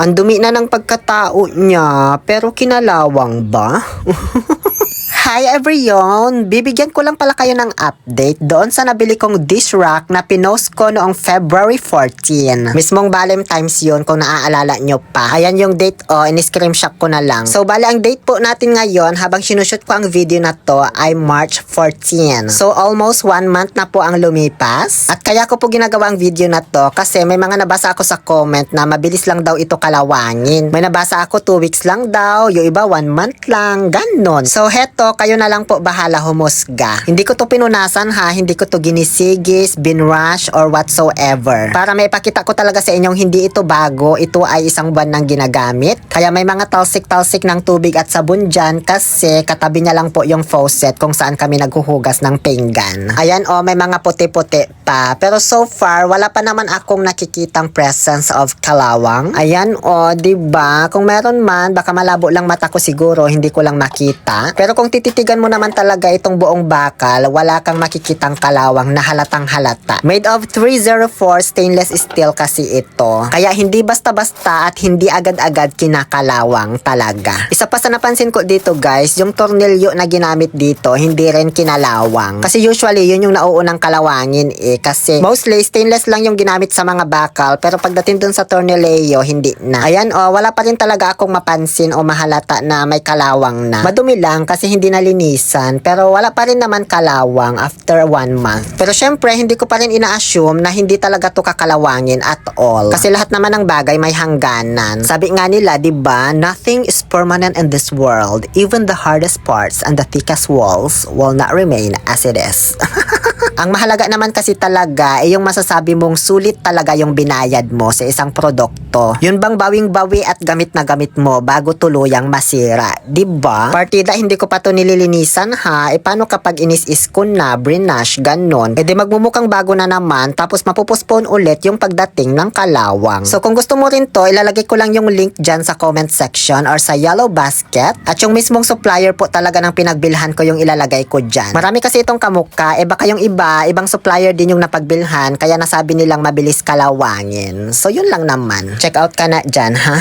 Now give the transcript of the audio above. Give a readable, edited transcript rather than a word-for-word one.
Ang dumi na ng pagkatao niya, pero kinalawang ba? Hi everyone! Bibigyan ko lang pala kayo ng update doon sa nabili kong dish rack na pinost ko noong February 14. Mismong Valentine's yun kung naaalala nyo pa. Ayan yung date in-screenshot ko na lang. So bali ang date po natin ngayon habang sinushoot ko ang video na to ay March 14. So almost 1 month na po ang lumipas. At kaya ko po ginagawa ang video na to kasi may mga nabasa ako sa comment na mabilis lang daw ito kalawangin. May nabasa ako 2 weeks lang daw, yung iba 1 month lang, ganon. So heto, kayo na lang po bahala humusga. Hindi ko to pinunasan ha, hindi ko to ginisigis, binrush, or whatsoever. Para may pakita ko talaga sa inyong hindi ito bago, ito ay isang buwan nang ginagamit. Kaya may mga talsik-talsik ng tubig at sabon dyan kasi katabi niya lang po yung faucet kung saan kami naghuhugas ng pinggan. Ayan may mga puti-puti pa. Pero so far, wala pa naman akong nakikitang presence of kalawang. Ayan diba? Kung meron man, baka malabo lang mata ko siguro, hindi ko lang makita. Pero kung tititigan mo naman talaga itong buong bakal, wala kang makikitang kalawang na halatang halata. Made of 304 stainless steel kasi ito. Kaya hindi basta-basta at hindi agad-agad kinakalawang talaga. Isa pa sa napansin ko dito guys, yung tornilyo na ginamit dito, hindi rin kinalawang. Kasi usually, yun yung nauunang kalawangin kasi mostly stainless lang yung ginamit sa mga bakal, pero pagdating dun sa tornilyo, hindi na. Ayan wala pa rin talaga akong mapansin o mahalata na may kalawang na. Madumi lang kasi hindi nalinisan, pero wala pa rin naman kalawang after 1 month. Pero syempre, hindi ko pa rin ina-assume na hindi talaga to kakalawangin at all. Kasi lahat naman ng bagay may hangganan. Sabi nga nila, diba, nothing is permanent in this world. Even the hardest parts and the thickest walls will not remain as it is. Ang mahalaga naman kasi talaga ay yung masasabi mong sulit talaga yung binayad mo sa isang produkto. Yun bang bawing-bawi at gamit na gamit mo bago tuluyang masira, diba? Partida, hindi ko pa to nililinisan ha. Paano kapag inis-is ko na, brinash, ganon? Di magmumukhang bago na naman tapos mapupospone ulit yung pagdating ng kalawang. So kung gusto mo rin to, ilalagay ko lang yung link dyan sa comment section or sa yellow basket. At yung mismong supplier po talaga ng pinagbilhan ko yung ilalagay ko dyan. Marami kasi itong kamukha, baka yung ibang supplier din yung napagbilhan, kaya nasabi nilang mabilis kalawangin. So yun lang naman. Check out ka na dyan ha.